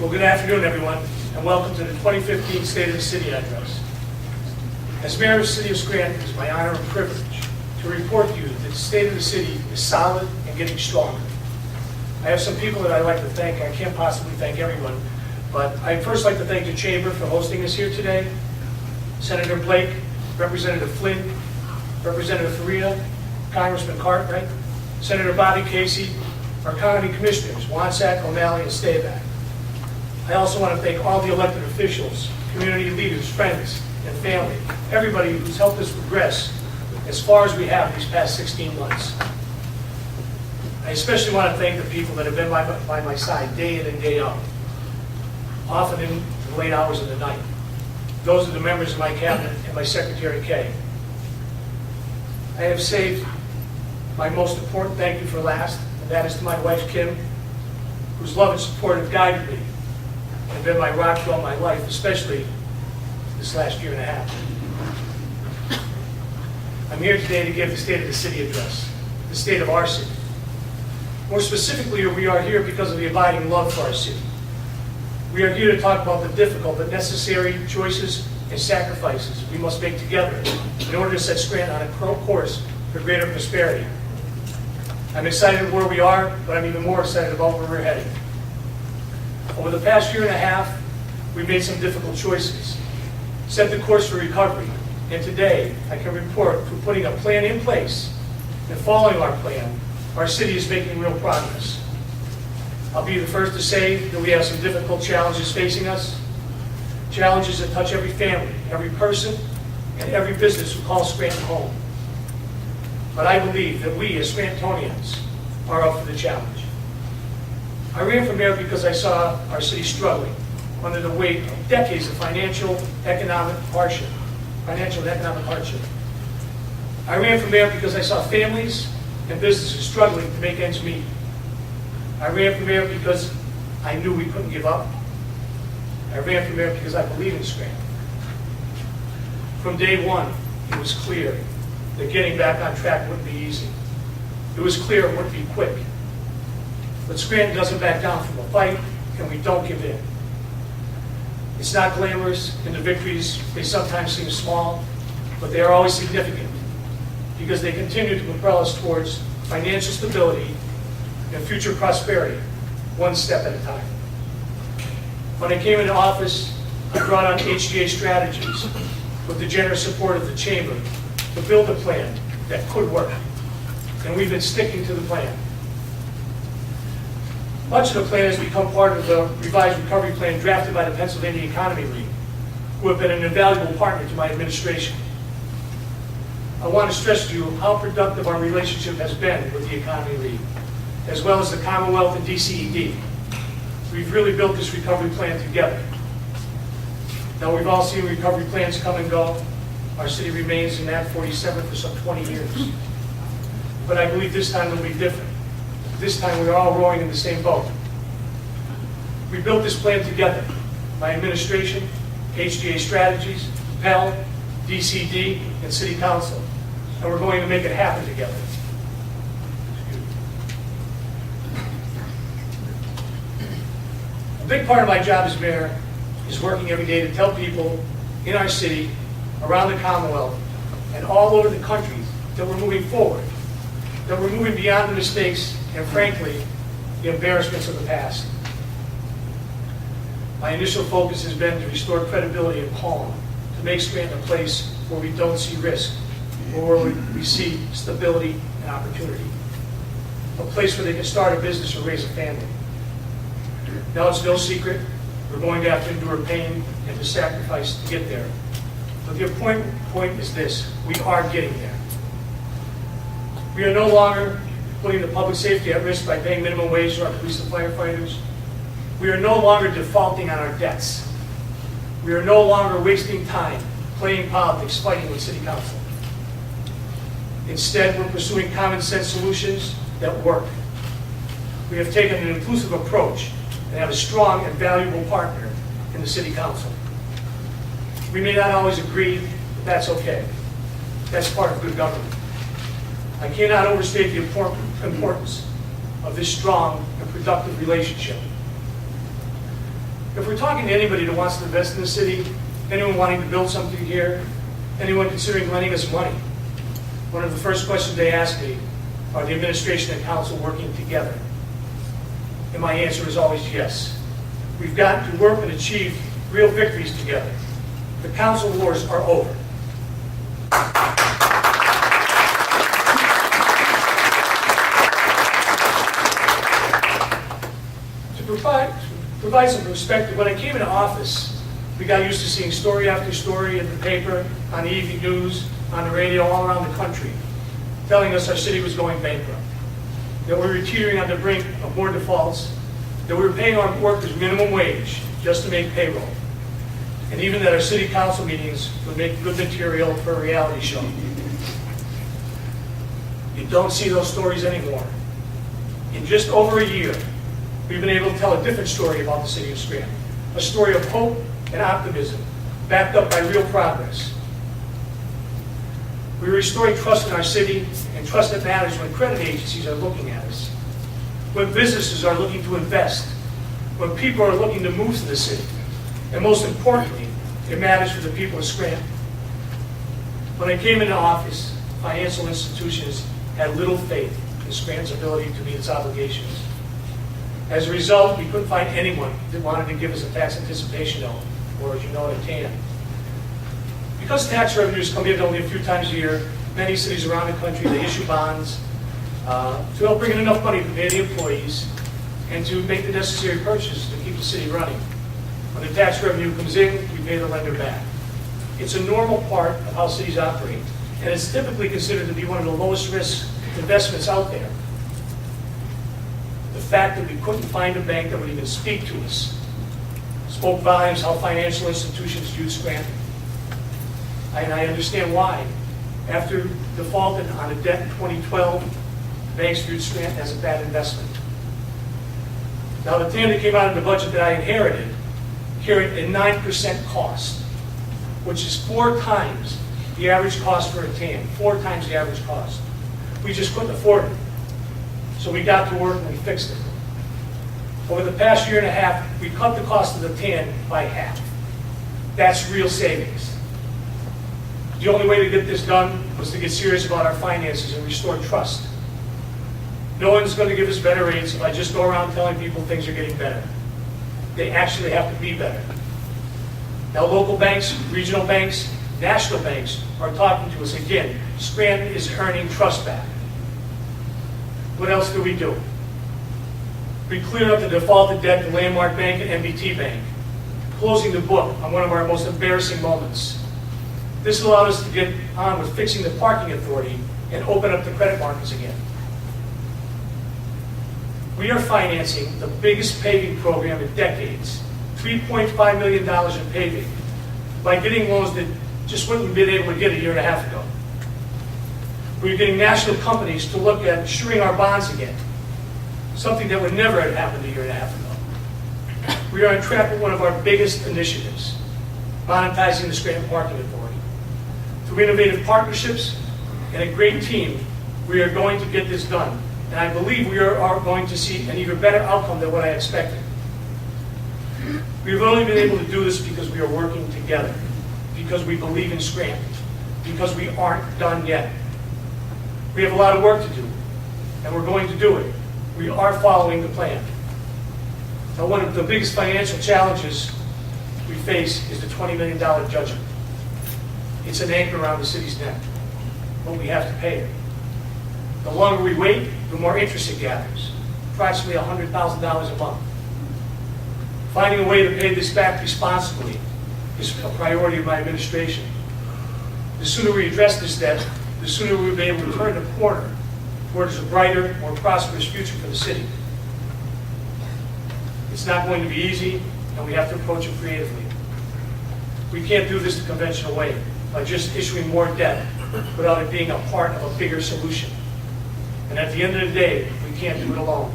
Well, good afternoon, everyone, and welcome to the 2015 State of the City Address. As Mayor of the City of Scranton, it is my honor and privilege to report to you that the state of the city is solid and getting stronger. I have some people that I'd like to thank. I can't possibly thank everyone, but I'd first like to thank the Chamber for hosting us here today, Senator Blake, Representative Flynn, Representative Faria, Congressman Courtright, Senator Bobby Casey, our county commissioners, Wansack, O'Malley, and Stayback. I also want to thank all the elected officials, community leaders, friends, and family, everybody who's helped us progress as far as we have these past 16 months. I especially want to thank the people that have been by my side day in and day out, often in the late hours of the night. Those are the members of my cabinet and my secretary, Kay. I have saved my most important thank you for last, and that is to my wife, Kim, whose love and support have guided me and been my rock throughout my life, especially this last year and a half. I'm here today to give the State of the City address, the state of our city. More specifically, we are here because of the abiding love for our city. We are here to talk about the difficult but necessary choices and sacrifices we must make together in order to set Scranton on a course for greater prosperity. I'm excited where we are, but I'm even more excited about where we're heading. Over the past year and a half, we've made some difficult choices, set the course for recovery, and today I can report through putting a plan in place and following our plan, our city is making real progress. I'll be the first to say that we have some difficult challenges facing us, challenges that touch every family, every person, and every business who calls Scranton home. But I believe that we as Scrantonians are up for the challenge. I ran for mayor because I saw our city struggling under the weight of decades of financial and economic hardship. I ran for mayor because I saw families and businesses struggling to make ends meet. I ran for mayor because I knew we couldn't give up. I ran for mayor because I believe in Scranton. From day one, it was clear that getting back on track wouldn't be easy. It was clear it wouldn't be quick. But Scranton doesn't back down from a fight, and we don't give in. It's not glamorous, and the victories may sometimes seem small, but they are always significant because they continue to propel us towards financial stability and future prosperity, one step at a time. When I came into office, I brought on HGA Strategies with the generous support of the Chamber to build a plan that could work, and we've been sticking to the plan. Much of the plan has become part of the revised recovery plan drafted by the Pennsylvania Economy League, who have been an invaluable partner to my administration. I want to stress to you how productive our relationship has been with the Economy League, as well as the Commonwealth and DCED. We've really built this recovery plan together. Now, we've all seen recovery plans come and go. Our city remains in that 47 for some 20 years. But I believe this time will be different. This time we're all rowing in the same boat. We built this plan together, my administration, HGA Strategies, PEL, DCD, and City Council, and we're going to make it happen together. A big part of my job as mayor is working every day to tell people in our city, around the Commonwealth, and all over the country that we're moving forward, that we're moving beyond the mistakes and, frankly, the embarrassments of the past. My initial focus has been to restore credibility and calm, to make Scranton a place where we don't see risk, or where we see stability and opportunity. A place where they can start a business or raise a family. Now, it's no secret we're going to have to endure pain and to sacrifice to get there. But the important point is this: we are getting there. We are no longer putting the public safety at risk by paying minimum wage to our police and firefighters. We are no longer defaulting on our debts. We are no longer wasting time playing politics, fighting with City Council. Instead, we're pursuing common sense solutions that work. We have taken an inclusive approach and have a strong and valuable partner in the City Council. We may not always agree, but that's okay. That's part of good government. I cannot overstate the importance of this strong and productive relationship. If we're talking to anybody that wants to invest in the city, anyone wanting to build something here, anyone considering lending us money, one of the first questions they ask me, are the administration and council working together? And my answer is always yes. We've got to work and achieve real victories together. The council wars are over. To provide some perspective, when I came into office, we got used to seeing story after story in the paper, on the evening news, on the radio, all around the country, telling us our city was going bankrupt, that we were teetering on the brink of more defaults, that we were paying our workers minimum wage just to make payroll, and even that our city council meetings would make good material for a reality show. You don't see those stories anymore. In just over a year, we've been able to tell a different story about the city of Scranton, a story of hope and optimism, backed up by real progress. We're restoring trust in our city, and trust that matters when credit agencies are looking at us, when businesses are looking to invest, when people are looking to move to the city, and most importantly, it matters for the people of Scranton. When I came into office, financial institutions had little faith in Scranton's ability to meet its obligations. As a result, we couldn't find anyone that wanted to give us a tax anticipation note, or as you know, a TAN. Because tax revenues come in only a few times a year, many cities around the country, they issue bonds to help bring in enough money to pay the employees and to make the necessary purchases to keep the city running. When the tax revenue comes in, we pay the lender back. It's a normal part of how cities operate, and it's typically considered to be one of the lowest risk investments out there. The fact that we couldn't find a bank that would even speak to us spoke volumes how financial institutions viewed Scranton. And I understand why. After defaulting on a debt in 2012, banks viewed Scranton as a bad investment. Now, the TAN that came out of the budget that I inherited carried a 9% cost, which is 4 times the average cost for a TAN, 4 times the average cost. We just couldn't afford it. So we got to work and we fixed it. Over the past year and a half, we cut the cost of the TAN by half. That's real savings. The only way to get this done was to get serious about our finances and restore trust. No one's going to give us better rates if I just go around telling people things are getting better. They actually have to be better. Now, local banks, regional banks, national banks are talking to us again. Scranton is earning trust back. What else do? We cleared up the defaulted debt to Landmark Bank and MBT Bank, closing the book on one of our most embarrassing moments. This allowed us to get on with fixing the parking authority and open up the credit markets again. We are financing the biggest paving program in decades, $3.5 million in paving, by getting loans that just wouldn't have been able to get a year and a half ago. We're getting national companies to look at insuring our bonds again, something that would never have happened a year and a half ago. We are on track with one of our biggest initiatives, monetizing the Scranton Parking Authority. Through innovative partnerships and a great team, we are going to get this done. And I believe we are going to see an even better outcome than what I expected. We've only been able to do this because we are working together, because we believe in Scranton, because we aren't done yet. We have a lot of work to do, and we're going to do it. We are following the plan. Now, one of the biggest financial challenges we face is the $20 million judgment. It's an anchor around the city's neck, but we have to pay it. The longer we wait, the more interest it gathers, approximately $100,000 a month. Finding a way to pay this back responsibly is a priority of my administration. The sooner we address this debt, the sooner we'll be able to turn the corner towards a brighter, more prosperous future for the city. It's not going to be easy, and we have to approach it creatively. We can't do this the conventional way, by just issuing more debt without it being a part of a bigger solution. And at the end of the day, we can't do it alone.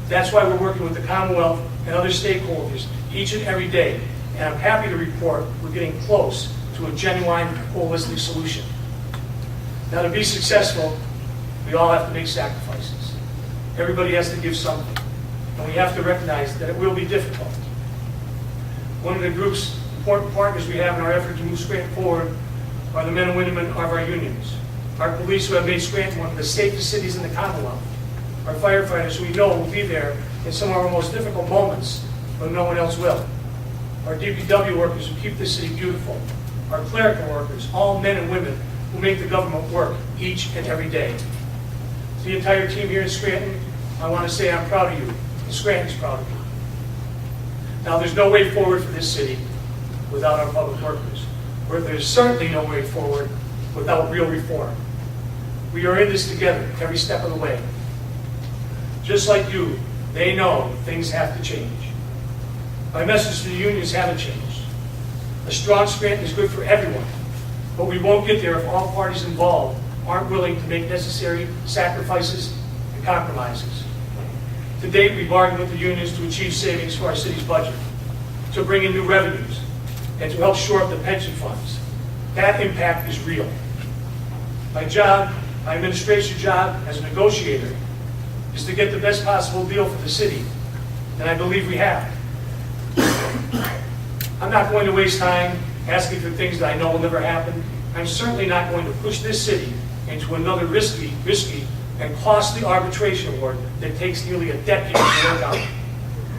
That's why we're working with the Commonwealth and other stakeholders each and every day. And I'm happy to report we're getting close to a genuine holistic solution. Now, to be successful, we all have to make sacrifices. Everybody has to give something. And we have to recognize that it will be difficult. One of the group's important partners we have in our effort to move Scranton forward are the men and women of our unions. Our police, who have made Scranton one of the safest cities in the Commonwealth. Our firefighters, who we know will be there in some of our most difficult moments when no one else will. Our DPW workers who keep this city beautiful. Our clerical workers, all men and women who make the government work each and every day. To the entire team here in Scranton, I want to say I'm proud of you, and Scranton's proud of you. Now, there's no way forward for this city without our public workers. Or there's certainly no way forward without real reform. We are in this together every step of the way. Just like you, they know things have to change. My message to the unions haven't changed. A strong Scranton is good for everyone, but we won't get there if all parties involved aren't willing to make necessary sacrifices and compromises. To date, we bargained with the unions to achieve savings for our city's budget, to bring in new revenues, and to help shore up the pension funds. That impact is real. My job, my administration job as a negotiator, is to get the best possible deal for the city, and I believe we have. I'm not going to waste time asking for things that I know will never happen. I'm certainly not going to push this city into another risky, and costly arbitration award that takes nearly a decade to work out.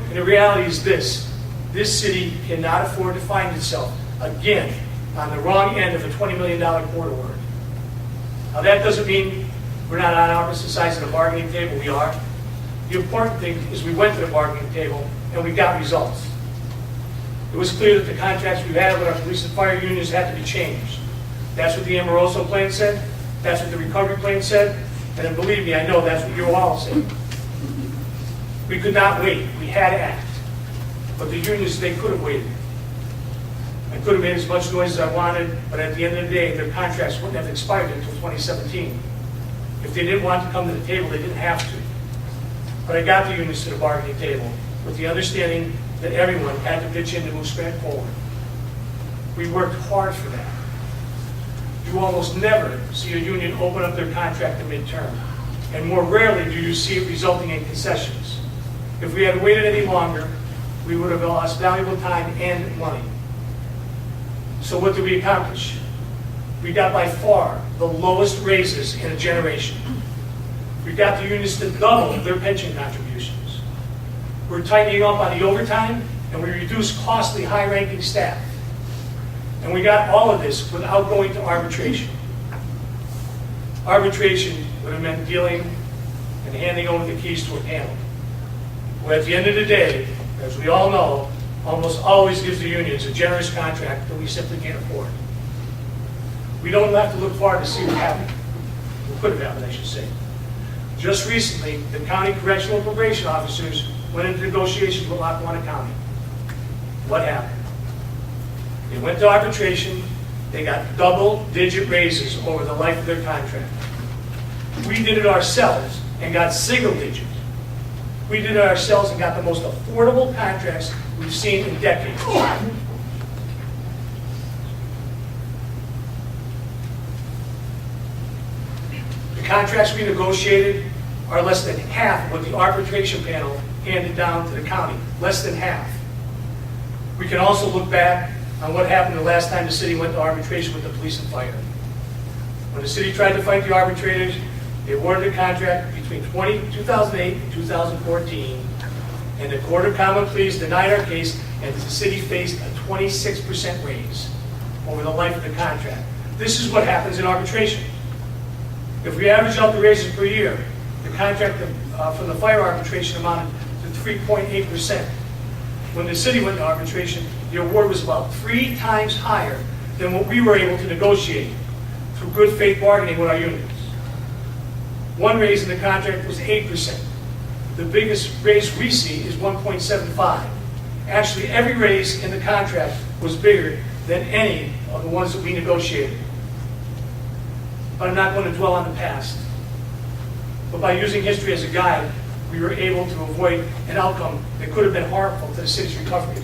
And the reality is this city cannot afford to find itself again on the wrong end of a $20 million court award. Now, that doesn't mean we're not on opposite sides of the bargaining table. We are. The important thing is we went to the bargaining table and we got results. It was clear that the contracts we had with our police and fire unions had to be changed. That's what the Amoroso plan said. That's what the recovery plan said. And then believe me, I know that's what you all say. We could not wait. We had to act. But the unions, they could have waited. I could have made as much noise as I wanted, but at the end of the day, their contracts wouldn't have expired until 2017. If they didn't want to come to the table, they didn't have to. But I got the unions to the bargaining table with the understanding that everyone had to pitch in to move Scranton forward. We worked hard for that. You almost never see a union open up their contract in midterm, and more rarely do you see it resulting in concessions. If we had waited any longer, we would have lost valuable time and money. So what did we accomplish? We got by far the lowest raises in a generation. We got the unions to double their pension contributions. We're tightening up on the overtime, and we reduced costly high-ranking staff. And we got all of this without going to arbitration. Arbitration would have meant dealing and handing over the keys to a panel, who at the end of the day, as we all know, almost always gives the unions a generous contract that we simply can't afford. We don't have to look far to see what happened. What could have happened, I should say. Just recently, the county correctional probation officers went into negotiations with Lackawanna County. What happened? They went to arbitration. They got double-digit raises over the life of their contract. We did it ourselves and got single-digit. We did it ourselves and got the most affordable contracts we've seen in decades. The contracts we negotiated are less than half of what the arbitration panel handed down to the county. Less than half. We can also look back on what happened the last time the city went to arbitration with the police and fire. When the city tried to fight the arbitrators, they awarded a contract between 2008 and 2014, and the Court of Common Pleas denied our case, and the city faced a 26% raise over the life of the contract. This is what happens in arbitration. If we average out the raises per year, the contract from the fire arbitration amounted to 3.8%. When the city went to arbitration, the award was about 3 times higher than what we were able to negotiate through good faith bargaining with our unions. One raise in the contract was 8%. The biggest raise we see is 1.75. Actually, every raise in the contract was bigger than any of the ones that we negotiated. But I'm not going to dwell on the past. But by using history as a guide, we were able to avoid an outcome that could have been harmful to the city's recovery.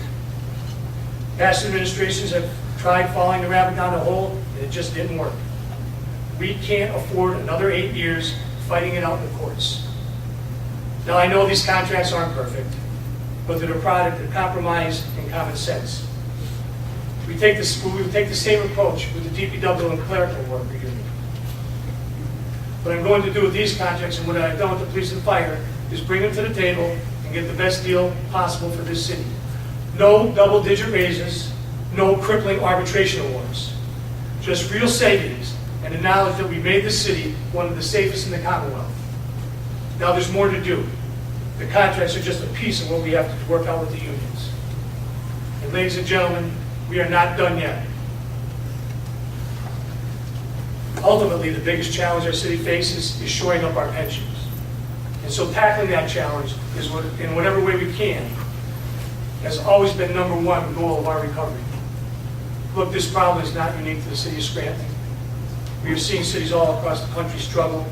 Past administrations have tried following the rabbit down the hole, and it just didn't work. We can't afford another 8 years fighting it out in the courts. Now, I know these contracts aren't perfect, but they're a product of compromise and common sense. We take the same approach with the DPW and clerical worker union. What I'm going to do with these contracts and what I've done with the police and fire is bring them to the table and get the best deal possible for this city. No double-digit raises, no crippling arbitration awards. Just real savings and the knowledge that we made this city one of the safest in the Commonwealth. Now there's more to do. The contracts are just a piece of what we have to work out with the unions. And ladies and gentlemen, we are not done yet. Ultimately, the biggest challenge our city faces is shoring up our pensions. And so tackling that challenge is in whatever way we can has always been #1 goal of our recovery. Look, this problem is not unique to the city of Scranton. We have seen cities all across the country struggle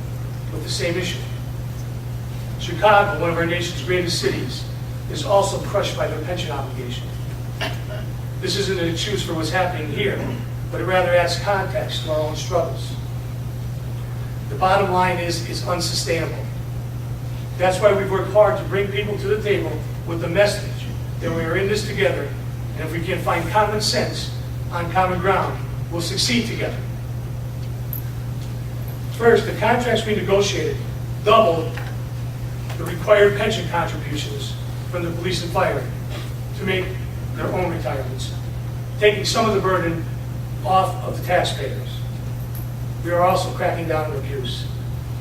with the same issue. Chicago, one of our nation's greatest cities, is also crushed by their pension obligation. This isn't an excuse for what's happening here, but it rather adds context to our own struggles. The bottom line is it's unsustainable. That's why we've worked hard to bring people to the table with the message that we are in this together, and if we can find common sense on common ground, we'll succeed together. First, the contracts we negotiated doubled the required pension contributions from the police and fire to make their own retirements, taking some of the burden off of the taxpayers. We are also cracking down on abuse.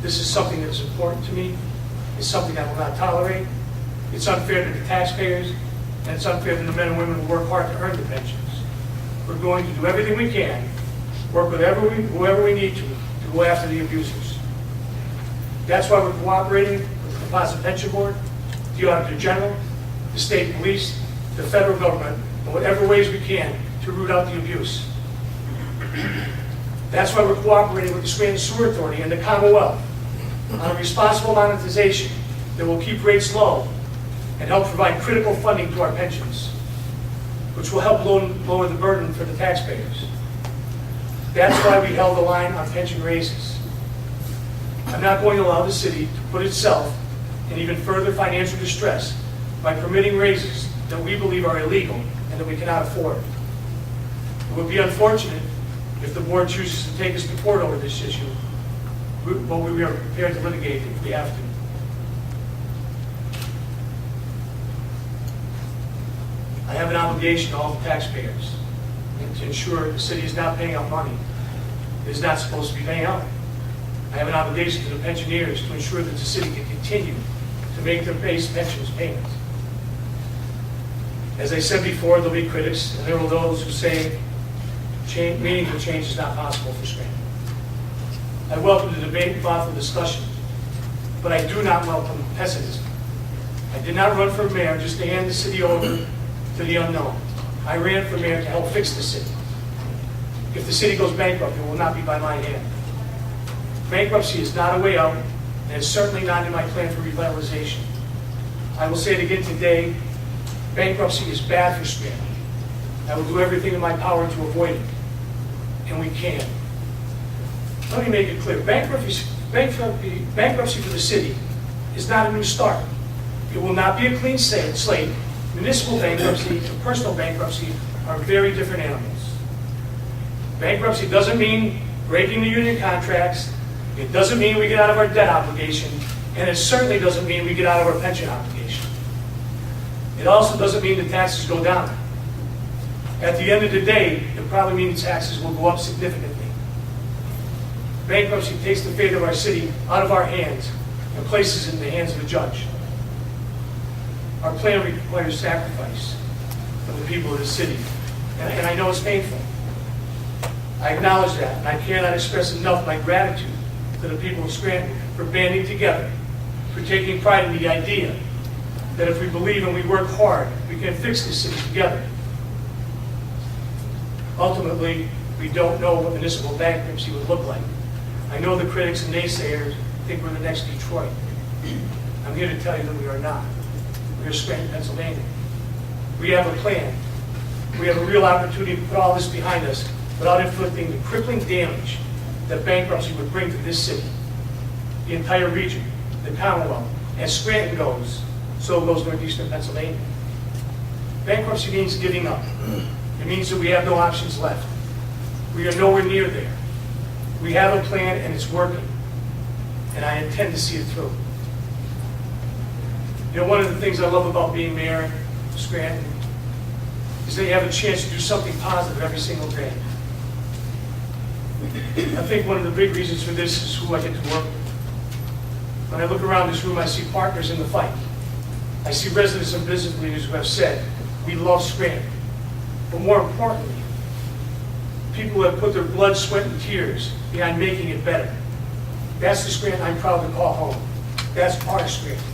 This is something that is important to me. It's something I will not tolerate. It's unfair to the taxpayers, and it's unfair to the men and women who work hard to earn the pensions. We're going to do everything we can, work with whoever we need to go after the abusers. That's why we're cooperating with the Composite Pension Board, the Auditor General, the state police, the federal government, in whatever ways we can to root out the abuse. That's why we're cooperating with the Scranton Sewer Authority and the Commonwealth on a responsible monetization that will keep rates low and help provide critical funding to our pensions, which will help lower the burden for the taxpayers. That's why we held the line on pension raises. I'm not going to allow the city to put itself in even further financial distress by permitting raises that we believe are illegal and that we cannot afford. It would be unfortunate if the board chooses to take us to court over this issue, but we are prepared to litigate if we have to. I have an obligation to all the taxpayers and to ensure the city is not paying out money it is not supposed to be paying out. I have an obligation to the pensioners to ensure that the city can continue to make their base pensions payments. As I said before, there'll be critics, and there are those who say meaningful change is not possible for Scranton. I welcome the debate and thoughtful discussion, but I do not welcome pessimism. I did not run for mayor just to hand the city over to the unknown. I ran for mayor to help fix the city. If the city goes bankrupt, it will not be by my hand. Bankruptcy is not a way out, and it's certainly not in my plan for revitalization. I will say it again today, bankruptcy is bad for Scranton. I will do everything in my power to avoid it, and we can. Let me make it clear, bankruptcy for the city is not a new start. It will not be a clean slate. Municipal bankruptcy and personal bankruptcy are very different animals. Bankruptcy doesn't mean breaking the union contracts. It doesn't mean we get out of our debt obligation, and it certainly doesn't mean we get out of our pension obligation. It also doesn't mean the taxes go down. At the end of the day, it probably means taxes will go up significantly. Bankruptcy takes the fate of our city out of our hands and places it in the hands of a judge. Our plan requires sacrifice for the people of the city, and I know it's painful. I acknowledge that, and I cannot express enough my gratitude to the people of Scranton for banding together, for taking pride in the idea that if we believe and we work hard, we can fix this city together. Ultimately, we don't know what municipal bankruptcy would look like. I know the critics and naysayers think we're the next Detroit. I'm here to tell you that we are not. We are Scranton, Pennsylvania. We have a plan. We have a real opportunity to put all this behind us without inflicting the crippling damage that bankruptcy would bring to this city, the entire region, the Commonwealth. As Scranton goes, so goes northeastern Pennsylvania. Bankruptcy means giving up. It means that we have no options left. We are nowhere near there. We have a plan and it's working, and I intend to see it through. You know, one of the things I love about being mayor of Scranton is that you have a chance to do something positive every single day. I think one of the big reasons for this is who I get to work with. When I look around this room, I see partners in the fight. I see residents and business leaders who have said, we love Scranton. But more importantly, people who have put their blood, sweat, and tears behind making it better. That's the Scranton I'm proud to call home. That's our Scranton.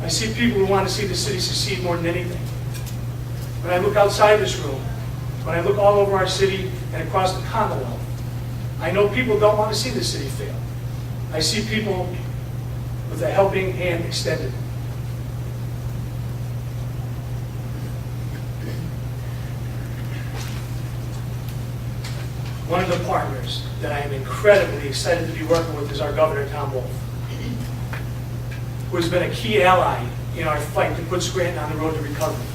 I see people who want to see the city succeed more than anything. When I look outside this room, when I look all over our city and across the Commonwealth, I know people don't want to see the city fail. I see people with a helping hand extended. One of the partners that I am incredibly excited to be working with is our Governor, Tom Wolf, who has been a key ally in our fight to put Scranton on the road to recovery.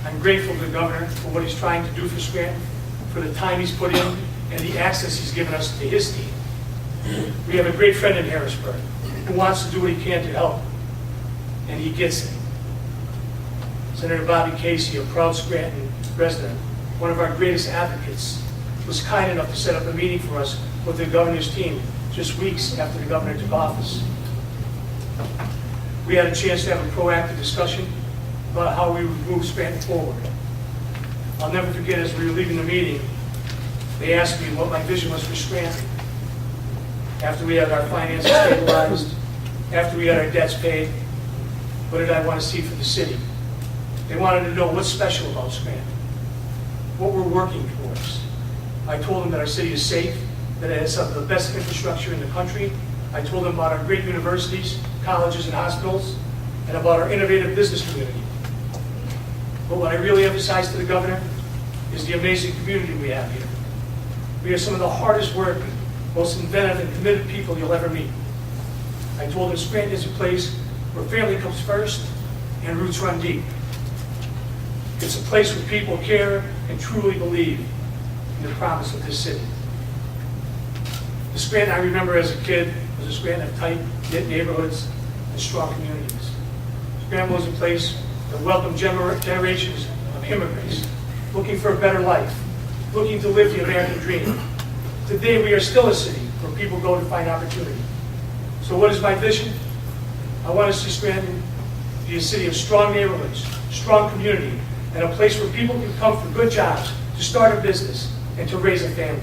I'm grateful to the Governor for what he's trying to do for Scranton, for the time he's put in, and the access he's given us to his team. We have a great friend in Harrisburg who wants to do what he can to help, and he gets it. Senator Bobby Casey, a proud Scranton resident, one of our greatest advocates, was kind enough to set up a meeting for us with the governor's team just weeks after the governor took office. We had a chance to have a proactive discussion about how we would move Scranton forward. I'll never forget, as we were leaving the meeting, they asked me what my vision was for Scranton. After we had our finances stabilized, after we had our debts paid, what did I want to see for the city? They wanted to know what's special about Scranton, what we're working towards. I told them that our city is safe, that it has some of the best infrastructure in the country. I told them about our great universities, colleges, and hospitals, and about our innovative business community. But what I really emphasized to the governor is the amazing community we have here. We have some of the hardest working, most inventive and committed people you'll ever meet. I told him Scranton is a place where family comes first and roots run deep. It's a place where people care and truly believe in the promise of this city. The Scranton I remember as a kid was a Scranton of tight, knit neighborhoods and strong communities. Scranton was a place that welcomed generations of immigrants looking for a better life, looking to live the American dream. Today we are still a city where people go to find opportunity. So what is my vision? I want to see Scranton be a city of strong neighborhoods, strong community, and a place where people can come for good jobs, to start a business, and to raise a family.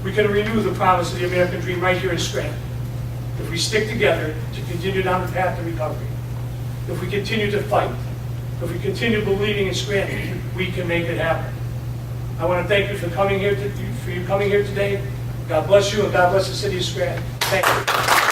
We can renew the promise of the American dream right here in Scranton if we stick together to continue down the path to recovery. If we continue to fight, if we continue believing in Scranton, we can make it happen. I want to thank you for coming here today. God bless you, and God bless the city of Scranton. Thank you.